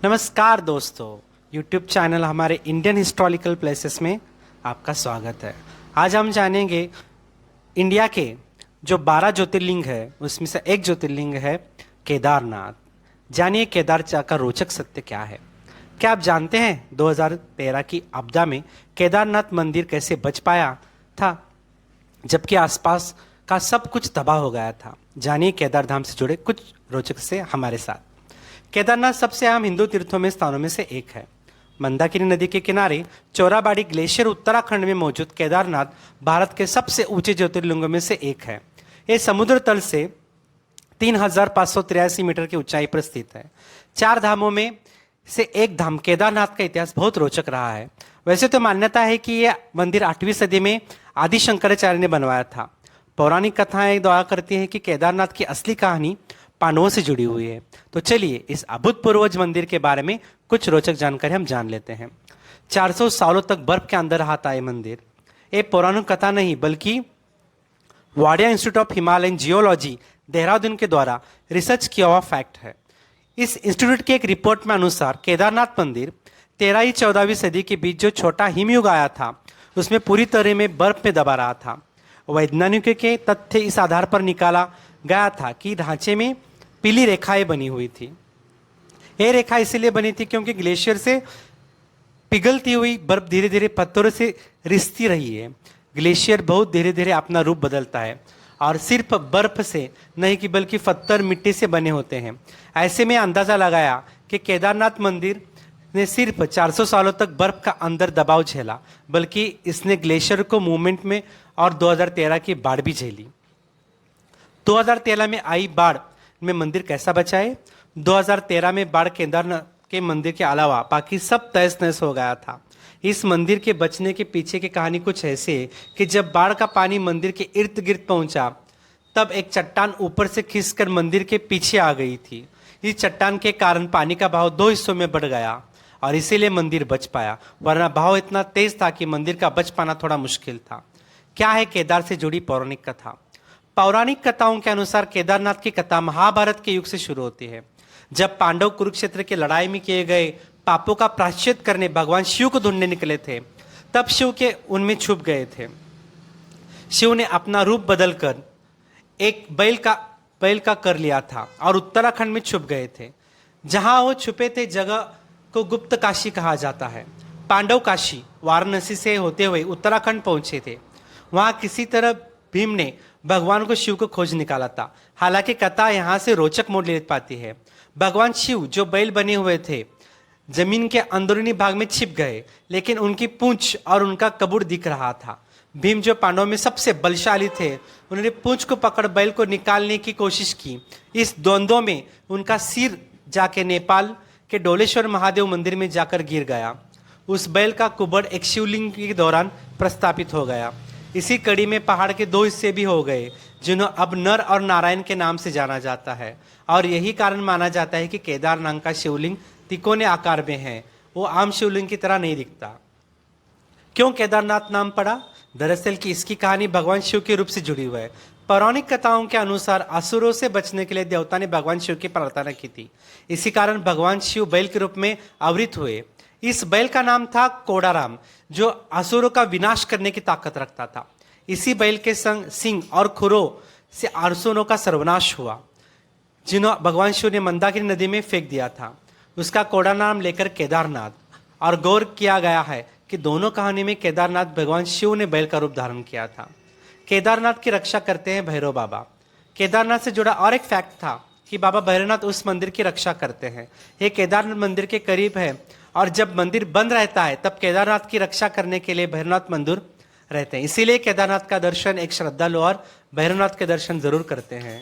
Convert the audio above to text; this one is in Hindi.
नमस्कार दोस्तों, YouTube चैनल हमारे इंडियन हिस्टोरिकल प्लेसेस में आपका स्वागत है। आज हम जानेंगे इंडिया के जो 12 ज्योतिर्लिंग है उसमें से एक ज्योतिर्लिंग है केदारनाथ। जानिए केदारनाथ का रोचक सत्य क्या है। क्या आप जानते हैं 2013 की आपदा में केदारनाथ मंदिर कैसे बच पाया था जबकि आसपास का सब कुछ तबाह हो गया था। जानिए केदारधाम से जुड़े कुछ रोचक से हमारे साथ। केदारनाथ सबसे अहम हिंदू तीर्थों में स्थानों में से एक है। मंदाकिनी नदी के किनारे चौराबाड़ी ग्लेशियर उत्तराखंड में मौजूद केदारनाथ भारत के सबसे ऊंचे ज्योतिर्लिंगों में से एक है। ये समुद्र तल से 3583 मीटर की ऊंचाई पर स्थित है। 4 धामों में से एक धाम केदारनाथ का इतिहास बहुत रोचक रहा है। वैसे तो मान्यता है कि यह मंदिर 8वीं सदी में आदि शंकराचार्य ने बनवाया था। पौराणिक कथाएं दावा करती हैं कि केदारनाथ की असली कहानी पांडवों से जुड़ी हुई है। तो चलिए इस अभूतपूर्व मंदिर के बारे में कुछ रोचक जानकारी हम जान लेते हैं। 400 सालों तक बर्फ के अंदर रहा था ये मंदिर। ये पौराणिक कथा नहीं बल्कि Wadia institute of Himalayan geology Dehradun के द्वारा रिसर्च किया हुआ फैक्ट है। इस इंस्टीट्यूट की एक रिपोर्ट में अनुसार केदारनाथ मंदिर 13वीं 14वीं सदी के बीच जो छोटा हिमयुग आया था उसमें पूरी तरह में बर्फ में दबा रहा था। वैज्ञानिकों के तथ्य इस आधार पर निकाला गया था कि ढांचे में पीली रेखाएं बनी हुई थी। ये रेखा इसलिए बनी थी क्योंकि ग्लेशियर से पिघलती हुई बर्फ धीरे धीरे पत्थरों से रिसती रही है। ग्लेशियर बहुत धीरे धीरे अपना रूप बदलता है और सिर्फ बर्फ से नहीं कि बल्कि पत्थर मिट्टी से बने होते हैं। ऐसे में अंदाजा लगाया कि केदारनाथ मंदिर ने सिर्फ 400 सालों तक बर्फ का अंदर दबाव झेला बल्कि इसने ग्लेशियर को मूवमेंट में और 2013 की बाढ़ भी झेली। 2013 में आई बाढ़ में मंदिर कैसा बचा है। 2013 में बाढ़ केदारनाथ के मंदिर के अलावा बाकी सब तहस नहस हो गया था। इस मंदिर के बचने के पीछे की कहानी कुछ ऐसे है कि जब बाढ़ का पानी मंदिर के इर्द गिर्द पहुंचा तब एक चट्टान ऊपर से खिसकर मंदिर के पीछे आ गई थी। इस चट्टान के कारण पानी का बहाव 2 हिस्सों में बढ़ गया और इसीलिए मंदिर बच पाया, वरना बहाव इतना तेज था कि मंदिर का बच पाना थोड़ा मुश्किल था। क्या है केदार से जुड़ी पौराणिक कथा। पौराणिक कथाओं के अनुसार केदारनाथ की कथा महाभारत के युग से शुरू होती है। जब पांडव कुरुक्षेत्र की लड़ाई में किए गए पापों का प्रायश्चित करने भगवान शिव को ढूंढने निकले थे, तब शिव के उनमें छुप गए थे। शिव ने अपना रूप बदलकर एक बैल का कर लिया था और उत्तराखंड में छुप गए थे। जहां वो छुपे थे जगह को गुप्त काशी कहा जाता है। पांडव काशी वाराणसी से होते हुए उत्तराखंड पहुंचे थे। वहां किसी तरह भीम ने भगवान को शिव को खोज निकाला था। हालांकि कथा यहाँ से रोचक मोड़ ले पाती है। भगवान शिव जो बैल बने हुए थे जमीन के अंदरूनी भाग में छिप गए, लेकिन उनकी पूंछ और उनका कबूर दिख रहा था। भीम जो पांडवों में सबसे बलशाली थे, उन्होंने पूंछ को पकड़ बैल को निकालने की कोशिश की। इस द्वंद्व में उनका सिर जाके नेपाल के डोलेश्वर महादेव मंदिर में जाकर गिर गया। उस बैल का कुबड़ एक शिवलिंग के दौरान प्रस्थापित हो गया। इसी कड़ी में पहाड़ के 2 हिस्से भी हो गए जिन्हें अब नर और नारायण के नाम से जाना जाता है और यही कारण माना जाता है कि केदारनाथ का शिवलिंग तिकोने आकार में है। वो आम शिवलिंग की तरह नहीं दिखता। क्यों केदारनाथ नाम पड़ा। दरअसल कि इसकी कहानी भगवान शिव के रूप से जुड़ी हुई है। पौराणिक कथाओं के अनुसार असुरों से बचने के लिए देवता ने भगवान शिव की प्रार्थना की थी। इसी कारण भगवान शिव बैल के रूप में अवतरित हुए। इस बैल का नाम था कोडाराम, जो असुरों का विनाश करने की ताकत रखता था। इसी बैल के संग सिंह और खुरों से असुरों का सर्वनाश हुआ, जिन्हें भगवान शिव ने मंदाकिनी नदी में फेंक दिया था। उसका कोडा नाम लेकर केदारनाथ। और गौर किया गया है कि दोनों कहानी में केदारनाथ भगवान शिव ने बैल का रूप धारण किया था। केदारनाथ की रक्षा करते हैं भैरव बाबा। केदारनाथ से जुड़ा और एक फैक्ट था कि बाबा भैरवनाथ उस मंदिर की रक्षा करते हैं। ये केदारनाथ मंदिर के करीब है और जब मंदिर बंद रहता है तब केदारनाथ की रक्षा करने के लिए भैरवनाथ मंदिर रहते हैं। इसीलिए केदारनाथ का दर्शन एक श्रद्धालु और भैरवनाथ के दर्शन जरूर करते हैं।